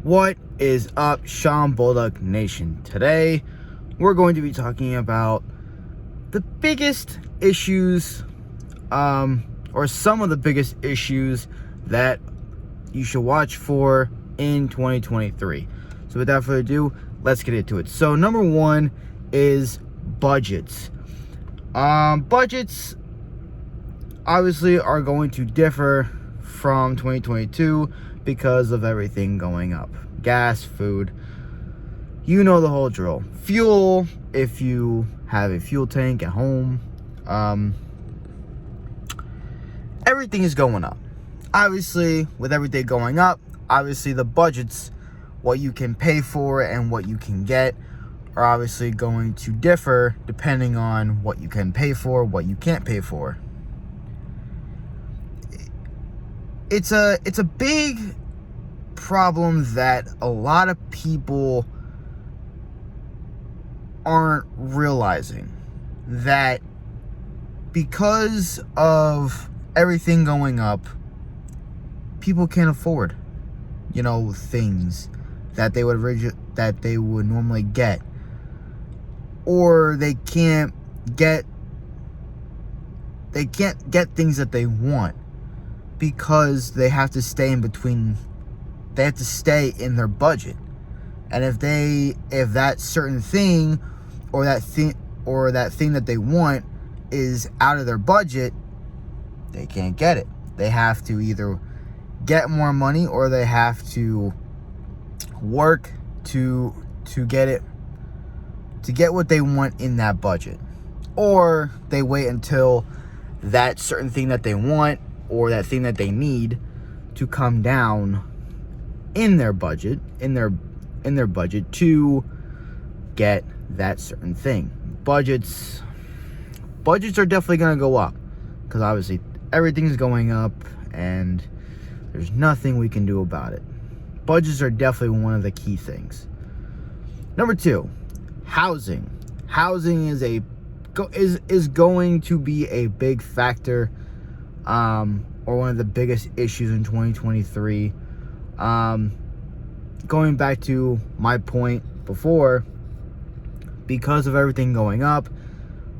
What is up, Sean Bulldog Nation? Today, we're going to be talking about the biggest issues, or some of the biggest issues that you should watch for in 2023. So without further ado, let's get into it. So number one is budgets. Budgets obviously are going to differ from 2022 because of everything going up. Gas, food, you know the whole drill. Fuel, if you have a fuel tank at home, everything is going up. Obviously, with everything going up, obviously the budgets, what you can pay for and what you can get, are obviously going to differ depending on what you can pay for, what you can't pay for. It's a big problem that a lot of people aren't realizing, that because of everything going up, people can't afford, things that they would normally get, or they can't get things that they want, because they have to stay in their budget. And if that certain thing or that thing that they want is out of their budget, they can't get it. They have to either get more money, or they have to work to get what they want in that budget, or they wait until that certain thing that they want or that thing that they need to come down in their budget, in their budget, to get that certain thing. Budgets are definitely going to go up, because obviously everything's going up and there's nothing we can do about it. Budgets are definitely one of the key things. Number two, housing. Housing is going to be a big factor, or one of the biggest issues in 2023. Going back to my point before, because of everything going up,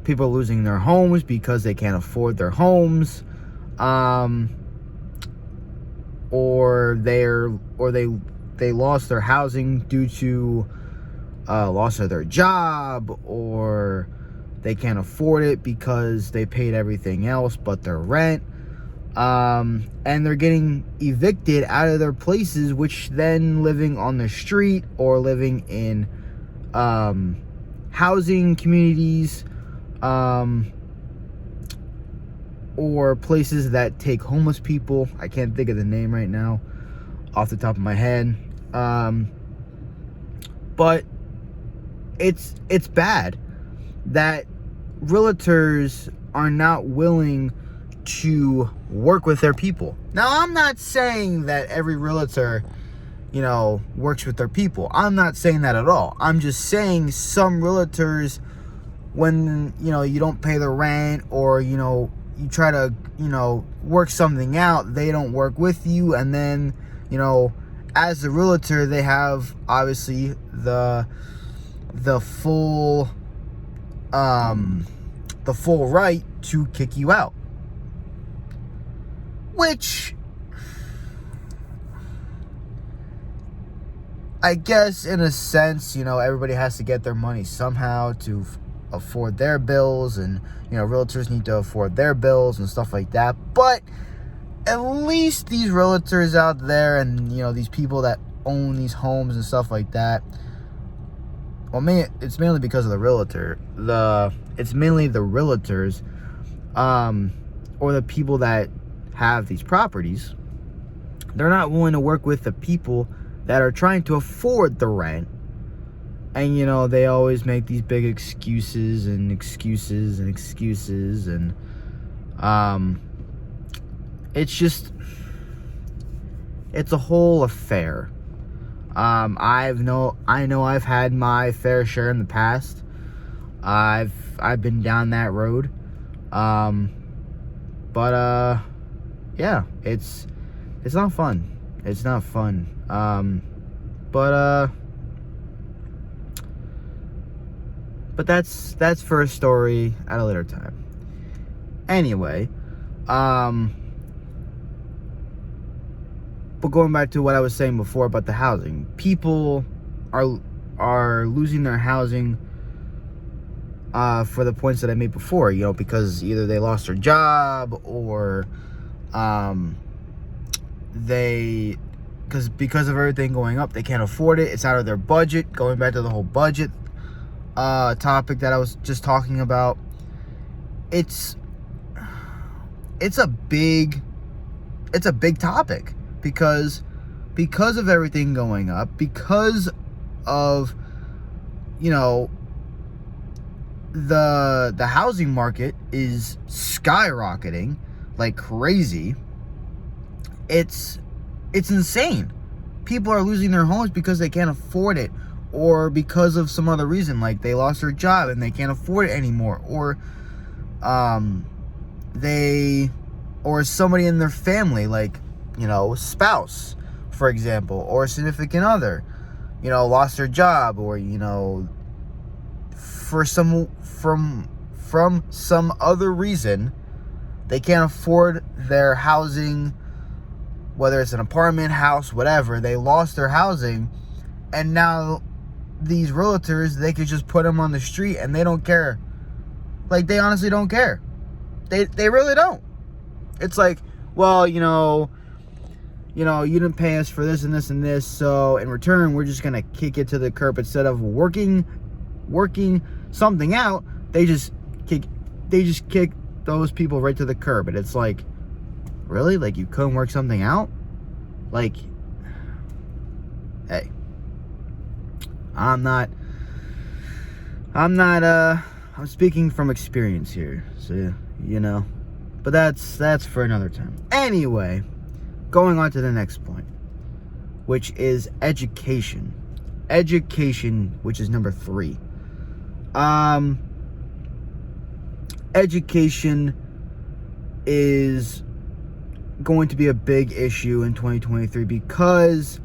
people are losing their homes because they can't afford their homes, or they lost their housing due to loss of their job, or they can't afford it because they paid everything else but their rent. And they're getting evicted out of their places, which then living on the street or living in housing communities, or places that take homeless people. I can't think of the name right now off the top of my head. But it's bad that realtors are not willing to work with their people. Now, I'm not saying that every realtor, works with their people. I'm not saying that at all. I'm just saying some realtors, when, you don't pay the rent, or, you try to, work something out, they don't work with you. And then, as a realtor, they have obviously the full right to kick you out. Which, I guess in a sense, everybody has to get their money somehow to afford their bills, and, realtors need to afford their bills and stuff like that. But at least these realtors out there, and, these people that own these homes and stuff like that, well, it's mainly because of the realtor. It's mainly the realtors, or the people that have these properties. They're not willing to work with the people that are trying to afford the rent. And, they always make these big excuses, and it's a whole affair. I know I've had my fair share in the past. I've been down that road. But yeah, it's not fun. It's not fun. But that's for a story at a later time. Anyway, but going back to what I was saying before about the housing, people are losing their housing for the points that I made before, because either they lost their job or because of everything going up, they can't afford it. It's out of their budget. Going back to the whole budget topic that I was just talking about, it's a big topic because of everything going up, because of the housing market is skyrocketing like crazy. It's insane. People are losing their homes because they can't afford it, or because of some other reason, like they lost their job and they can't afford it anymore, or somebody in their family, like spouse, for example, or a significant other, lost their job, or from some other reason they can't afford their housing, whether it's an apartment, house, whatever. They lost their housing, and now these realtors, they could just put them on the street and they don't care. Like, they honestly don't care. They really don't. It's like, well, you didn't pay us for this and this and this, so in return we're just gonna kick it to the curb. Instead of working something out, they just kick those people right to the curb. And it's like, really? Like, you couldn't work something out? Like, hey, I'm speaking from experience here, so but that's for another time. Anyway, going on to the next point, which is education, which is number 3. Education is going to be a big issue in 2023 because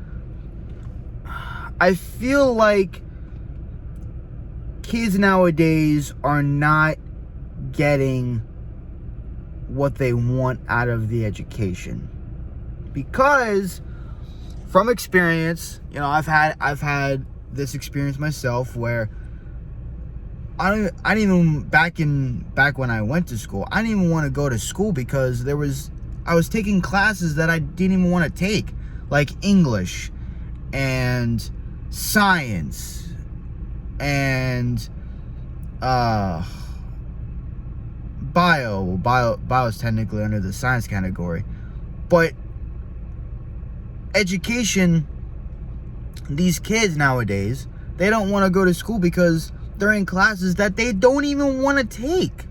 I feel like kids nowadays are not getting what they want out of the education. Because from experience, I've had this experience myself where I didn't even back when I went to school, I didn't even want to go to school because I was taking classes that I didn't even want to take, like English and science and bio is technically under the science category, but education, these kids nowadays, they don't want to go to school because they're in classes that they don't even want to take,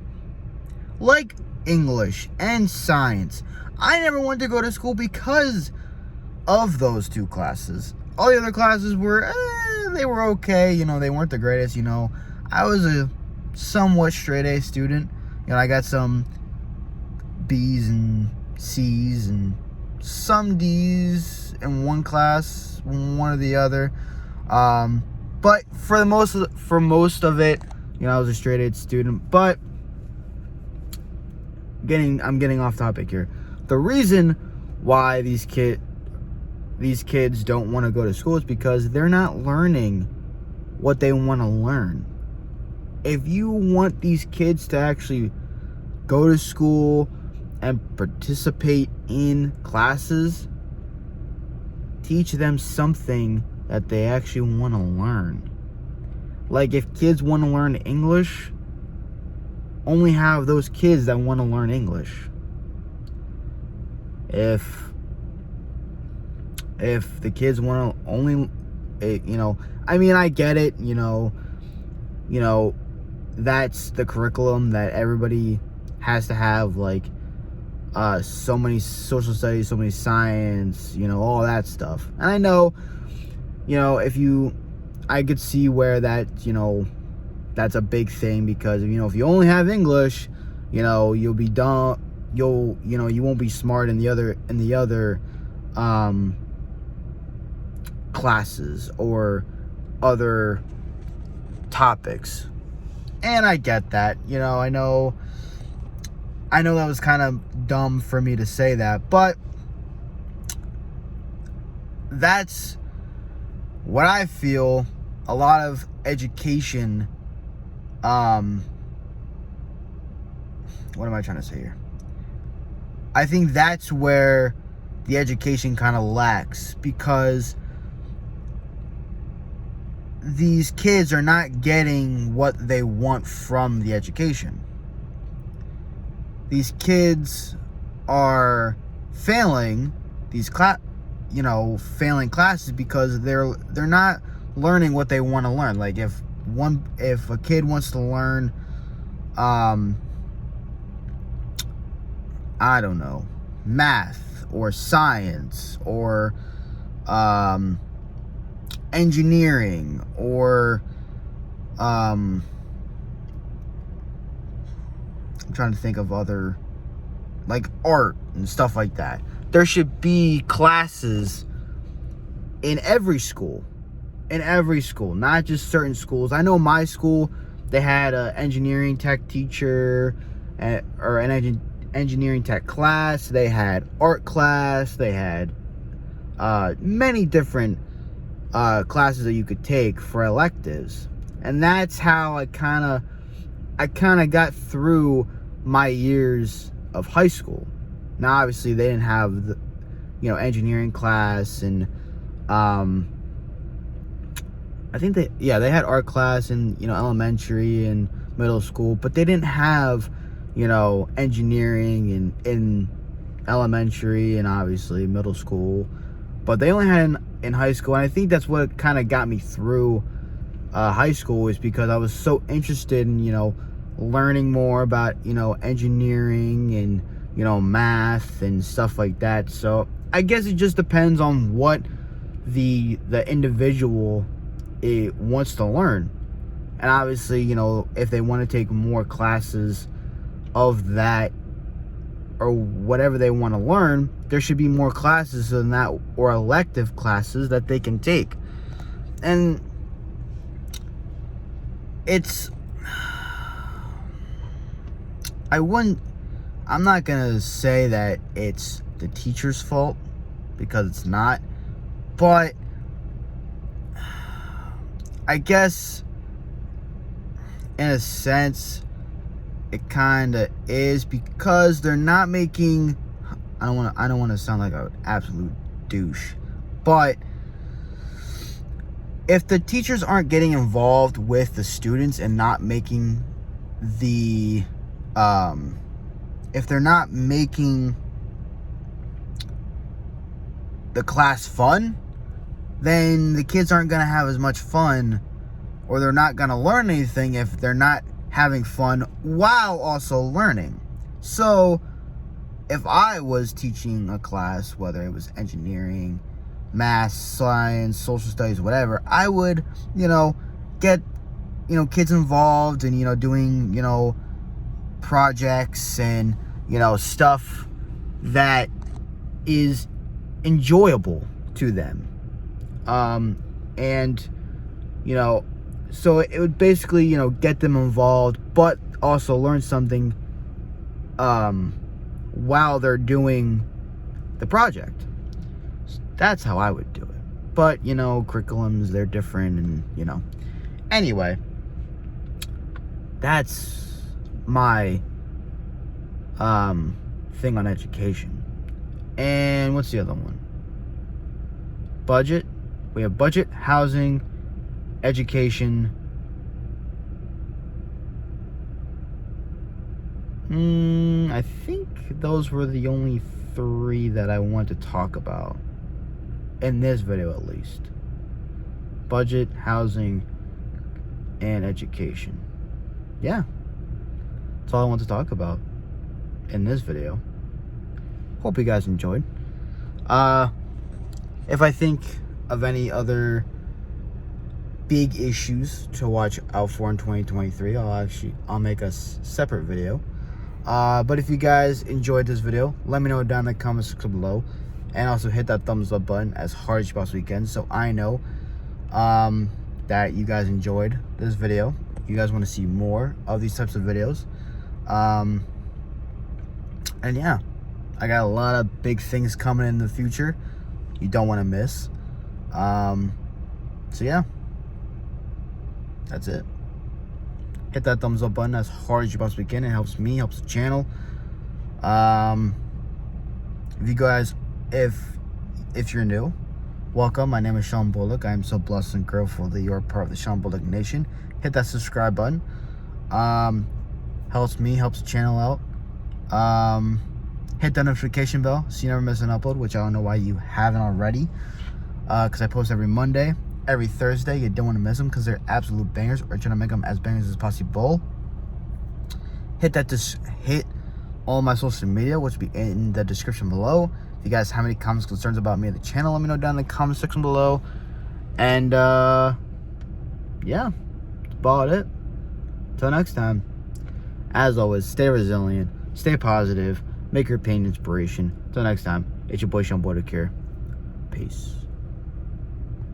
like English and science. I never wanted to go to school because of those 2 classes. All the other classes were, they were okay, they weren't the greatest, I was a somewhat straight A student. I got some B's and C's and some D's in one class, one or the other. But for most of it, I was a straight A student. But I'm getting off topic here. The reason why these kids don't want to go to school is because they're not learning what they want to learn. If you want these kids to actually go to school and participate in classes, teach them something that they actually want to learn. Like, if kids want to learn English, only have those kids that want to learn English. If the kids want to only, I get it, that's the curriculum that everybody has to have, like, so many social studies, so many science, all that stuff. And I know, I could see where that, that's a big thing, because, if you only have English, you'll be dumb, you won't be smart in the other classes or other topics. And I get that. I know that was kind of dumb for me to say that, but that's what I feel a lot of education, what am I trying to say here? I think that's where the education kind of lacks, because these kids are not getting what they want from the education. These kids are failing failing classes because they're not learning what they want to learn. Like if a kid wants to learn, I don't know, math or science or engineering or I'm trying to think of other, like art and stuff like that. There should be classes in every school, not just certain schools. I know my school, they had an engineering tech teacher or an engineering tech class. They had art class. They had many different classes that you could take for electives, and that's how I kind of got through my years of high school. Now, obviously, they didn't have the, engineering class, and I think they had art class in elementary and middle school, but they didn't have engineering in elementary and obviously middle school. But they only had in high school, and I think that's what kind of got me through high school, is because I was so interested in learning more about engineering and math and stuff like that. So I guess it just depends on what the individual wants to learn. And obviously, if they want to take more classes of that or whatever they want to learn, there should be more classes than that, or elective classes that they can take. And I'm not gonna say that it's the teacher's fault, because it's not, but I guess in a sense it kind of is, because they're not making, I don't want to sound like an absolute douche, but if the teachers aren't getting involved with the students and not making the if they're not making the class fun, then the kids aren't going to have as much fun, or they're not going to learn anything if they're not having fun while also learning. So if I was teaching a class, whether it was engineering, math, science, social studies, whatever, I would, get, kids involved and, doing, projects and, stuff that is enjoyable to them. And, so it would basically, get them involved, but also learn something while they're doing the project. That's how I would do it. But, curriculums, they're different, and, Anyway, that's my thing on education. And what's the other one? Budget. We have budget, housing, education. I think those were the only three that I want to talk about in this video, at least. Budget, housing, and education. Yeah, that's all I want to talk about in this video. Hope you guys enjoyed. If I think of any other big issues to watch out for in 2023, I'll make a separate video. But if you guys enjoyed this video, let me know down in the comments below. And also hit that thumbs up button as hard as you possibly can, so I know that you guys enjoyed this video. You guys want to see more of these types of videos. And yeah, I got a lot of big things coming in the future you don't want to miss. So yeah, that's it. Hit that thumbs up button as hard as you possibly can. It helps me, helps the channel. If you guys, if you're new, welcome. My name is Sean Bullock. I am so blessed and grateful that you're part of the Sean Bullock Nation. Hit that subscribe button. Helps me, helps the channel out. Hit that notification bell so you never miss an upload, which I don't know why you haven't already, because I post every Monday, every Thursday. You don't want to miss them because they're absolute bangers. We're trying to make them as bangers as possible. Hit all my social media, which will be in the description below. If you guys have any comments, concerns about me and the channel, let me know down in the comment section below. And yeah, that's about it. Till next time, as always, stay resilient, stay positive, make your pain inspiration. Till next time, it's your boy Sean Bullock here. Peace.